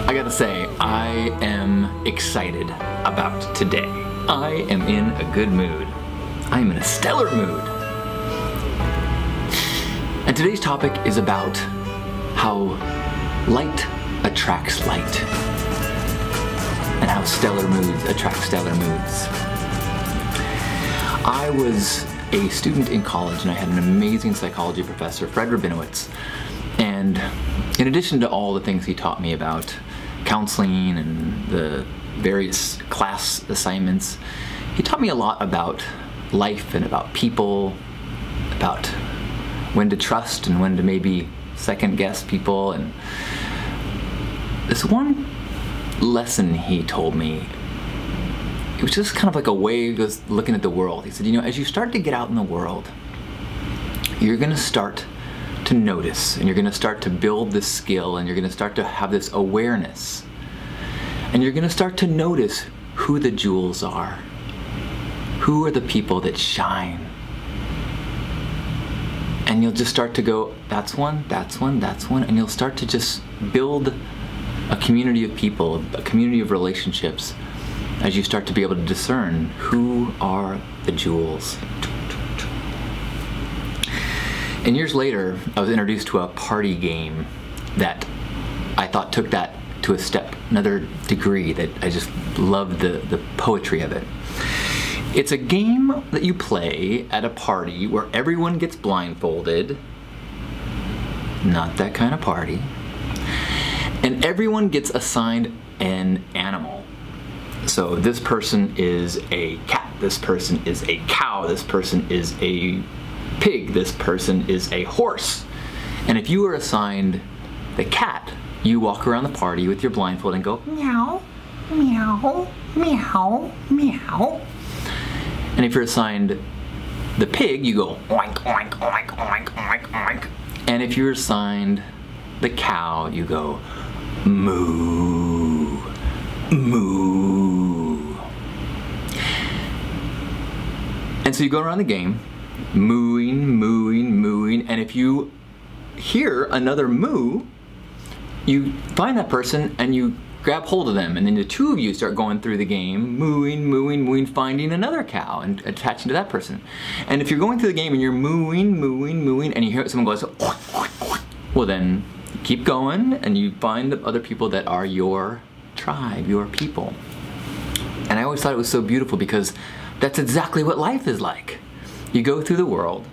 I gotta say, I am excited about today. I am in a good mood. I am in a stellar mood. And today's topic is about how light attracts light and how stellar moods attract stellar moods. I was a student in college and I had an amazing psychology professor, Fred Rabinowitz, and in addition to all the things he taught me about counseling and the various class assignments, he taught me a lot about life and about people, about when to trust and when to maybe second guess people. And this one lesson he told me, it was just kind of like a way he was looking at the world. He said, you know, as you start to get out in the world, you're gonna start to notice and you're gonna start to build this skill and you're gonna start to have this awareness and you're gonna start to notice who the jewels are, who are the people that shine. And you'll just start to go, that's one, that's one, that's one, and you'll start to just build a community of people, a community of relationships as you start to be able to discern who are the jewels. And years later, I was introduced to a party game that I thought took that to a step, another degree, that I just loved the poetry of it. It's a game that you play at a party where everyone gets blindfolded, not that kind of party, and everyone gets assigned an animal. So this person is a cat, this person is a cow, this person is a pig, this person is a horse. And if you are assigned the cat, you walk around the party with your blindfold and go meow, meow, meow, meow. And if you're assigned the pig, you go oink, oink, oink, oink, oink, oink. And if you're assigned the cow, you go moo, moo. And so you go around the game, mooing, mooing, mooing, and if you hear another moo, you find that person and you grab hold of them, and then the two of you start going through the game, mooing, mooing, mooing, finding another cow and attaching to that person. And if you're going through the game and you're mooing, mooing, mooing, and you hear someone go, well then keep going and you find the other people that are your tribe, your people. And I always thought it was so beautiful because that's exactly what life is like. You go through the world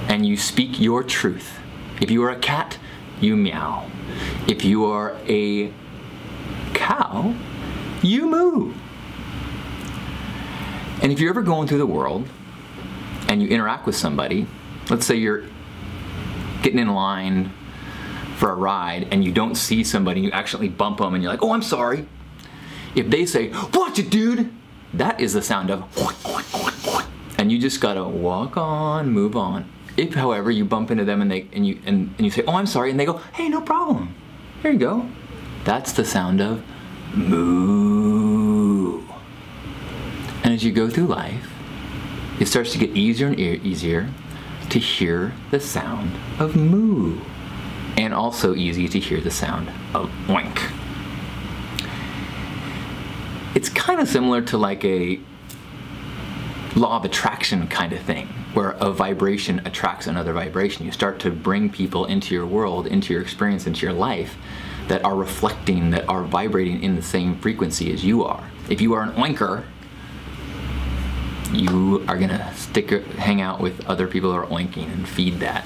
and you speak your truth. If you are a cat, you meow. If you are a cow, you moo. And if you're ever going through the world and you interact with somebody, let's say you're getting in line for a ride and you don't see somebody, you accidentally bump them and you're like, oh, I'm sorry. If they say, watch it, dude, that is the sound of and you just gotta walk on, move on. If, however, you bump into them and you say, oh, I'm sorry, and they go, hey, no problem. Here you go. That's the sound of moo. And as you go through life, it starts to get easier and easier to hear the sound of moo. And also easy to hear the sound of oink. It's kind of similar to like a law of attraction kind of thing, where a vibration attracts another vibration. You start to bring people into your world, into your experience, into your life that are reflecting, that are vibrating in the same frequency as you are. If you are an oinker, you are gonna hang out with other people who are oinking and feed that.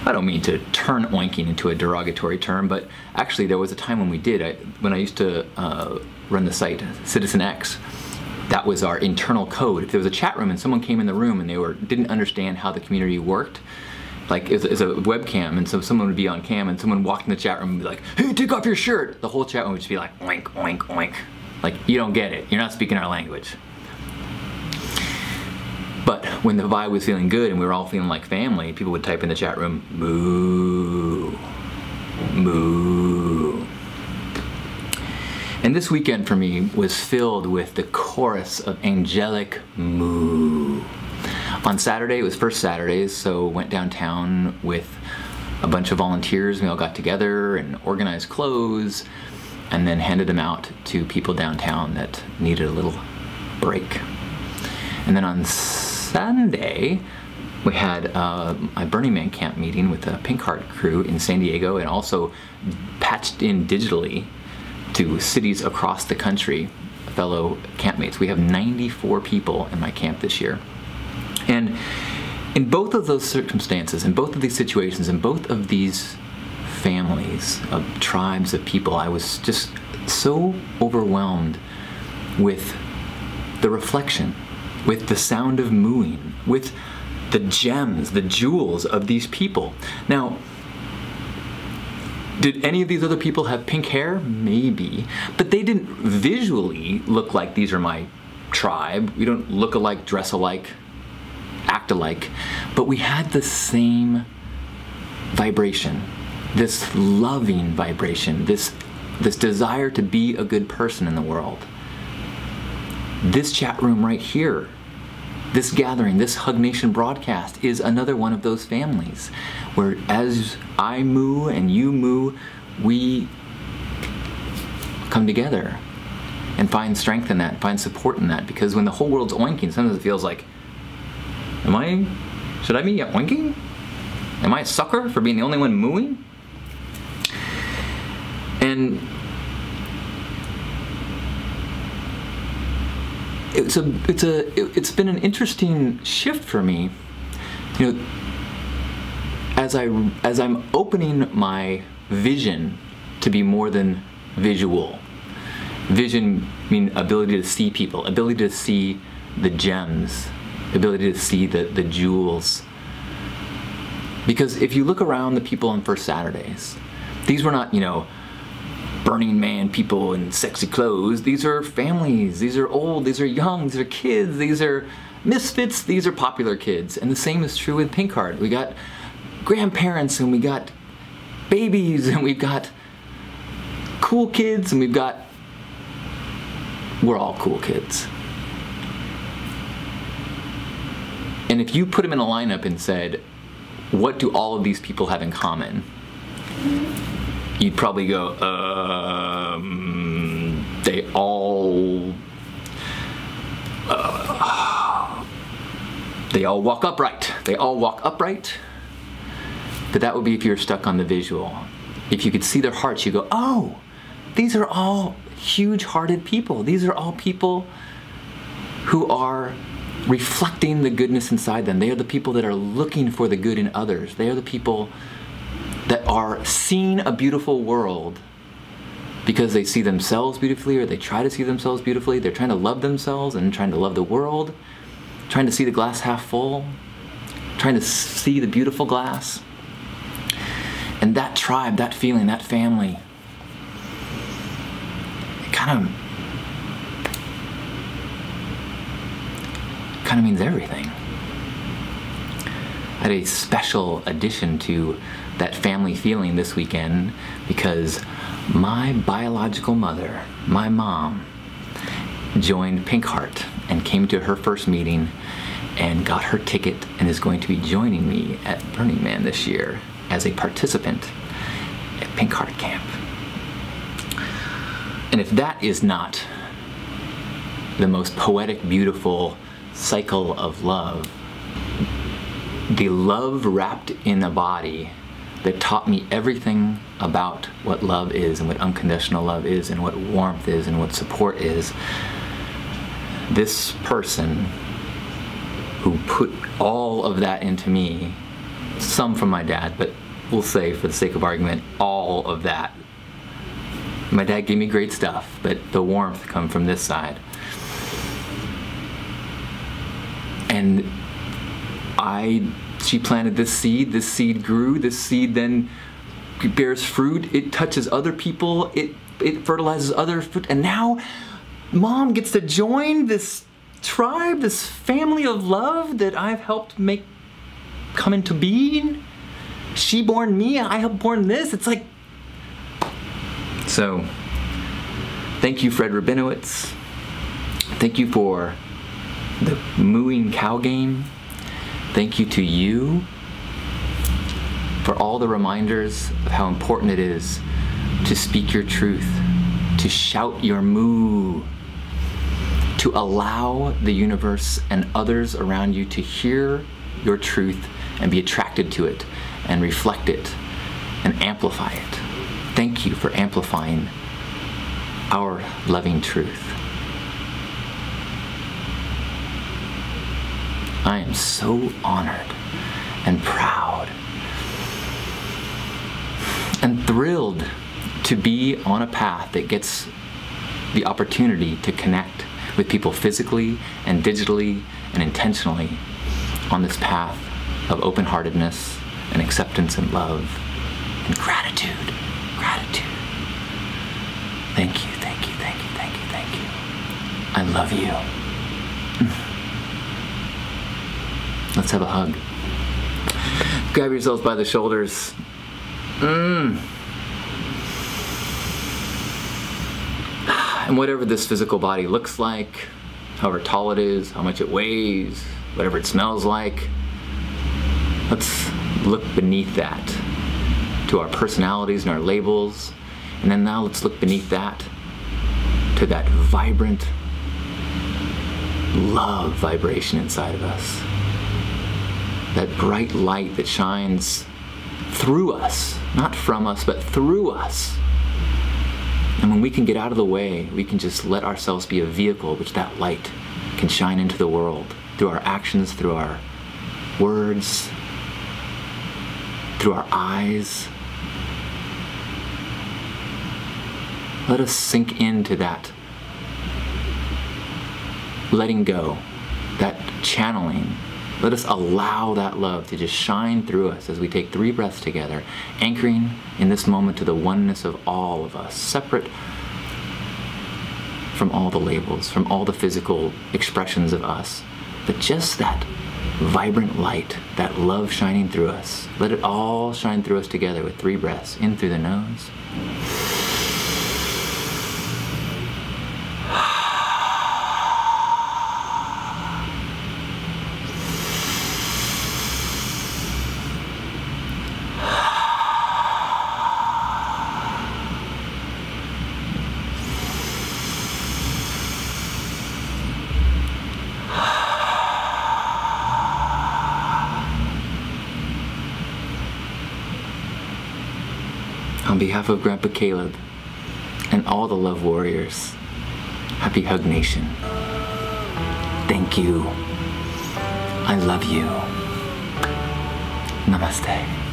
I don't mean to turn oinking into a derogatory term, but actually there was a time when we did. When I used to run the site, Citizen X, that was our internal code. If there was a chat room and someone came in the room and they didn't understand how the community worked, like it's a webcam, and so someone would be on cam and someone walked in the chat room and be like, hey, take off your shirt. The whole chat room would just be like, oink, oink, oink. Like, you don't get it. You're not speaking our language. But when the vibe was feeling good and we were all feeling like family, people would type in the chat room, moo, moo. And this weekend for me was filled with the chorus of angelic moo. On Saturday, it was First Saturdays, so went downtown with a bunch of volunteers. We all got together and organized clothes and then handed them out to people downtown that needed a little break. And then on Sunday, we had a Burning Man camp meeting with the Pink Heart crew in San Diego, and also patched in digitally to cities across the country, fellow campmates. We have 94 people in my camp this year. And in both of those circumstances, in both of these situations, in both of these families of tribes of people, I was just so overwhelmed with the reflection, with the sound of mooing, with the gems, the jewels of these people. Now, did any of these other people have pink hair? Maybe, but they didn't visually look like these are my tribe. We don't look alike, dress alike, act alike, but we had the same vibration, this loving vibration, this desire to be a good person in the world. This chat room right here, this gathering, this HugNation broadcast is another one of those families where as I moo and you moo, we come together and find strength in that, find support in that, because when the whole world's oinking, sometimes it feels like, should I be oinking? Am I a sucker for being the only one mooing? And it's been an interesting shift for me, you know, as I'm opening my vision to be more than visual. Vision mean ability to see people, ability to see the gems, ability to see the jewels. Because if you look around the people on First Saturdays, these were not, you know, Burning Man people in sexy clothes. These are families, these are old, these are young, these are kids, these are misfits, these are popular kids. And the same is true with Pink Heart. We got grandparents and we got babies and we've got cool kids and we're all cool kids. And if you put them in a lineup and said, what do all of these people have in common? You'd probably go, they all walk upright. They all walk upright. But that would be if you're stuck on the visual. If you could see their hearts, you go, oh, these are all huge-hearted people. These are all people who are reflecting the goodness inside them. They are the people that are looking for the good in others. They are the people that are seeing a beautiful world because they see themselves beautifully, or they try to see themselves beautifully. They're trying to love themselves and trying to love the world, trying to see the glass half full, trying to see the beautiful glass. And that tribe, that feeling, that family, it kind of means everything. I had a special addition to that family feeling this weekend because my biological mother, my mom, joined Pink Heart and came to her first meeting and got her ticket and is going to be joining me at Burning Man this year as a participant at Pink Heart Camp. And if that is not the most poetic, beautiful cycle of love, the love wrapped in a body that taught me everything about what love is and what unconditional love is and what warmth is and what support is. This person who put all of that into me, some from my dad, but we'll say for the sake of argument, all of that. My dad gave me great stuff, but the warmth come from this side. And she planted this seed grew, this seed then bears fruit, it touches other people, it fertilizes other fruit, and now Mom gets to join this tribe, this family of love that I've helped make come into being. She born me, I helped born this. It's like, so thank you, Fred Rabinowitz. Thank you for the mooing cow game. Thank you to you for all the reminders of how important it is to speak your truth, to shout your moo, to allow the universe and others around you to hear your truth and be attracted to it and reflect it and amplify it. Thank you for amplifying our loving truth. I am so honored and proud and thrilled to be on a path that gets the opportunity to connect with people physically and digitally and intentionally on this path of open-heartedness and acceptance and love and gratitude. Gratitude. Thank you, thank you, thank you, thank you, thank you. I love you. Let's have a hug. Grab yourselves by the shoulders. And whatever this physical body looks like, however tall it is, how much it weighs, whatever it smells like, let's look beneath that to our personalities and our labels. And then now let's look beneath that to that vibrant love vibration inside of us. That bright light that shines through us, not from us, but through us. And when we can get out of the way, we can just let ourselves be a vehicle which that light can shine into the world through our actions, through our words, through our eyes. Let us sink into that letting go, that channeling. Let us allow that love to just shine through us as we take 3 breaths together, anchoring in this moment to the oneness of all of us, separate from all the labels, from all the physical expressions of us, but just that vibrant light, that love shining through us. Let it all shine through us together with 3 breaths, in through the nose. On behalf of Grandpa Caleb and all the love warriors, happy HugNation. Thank you. I love you. Namaste.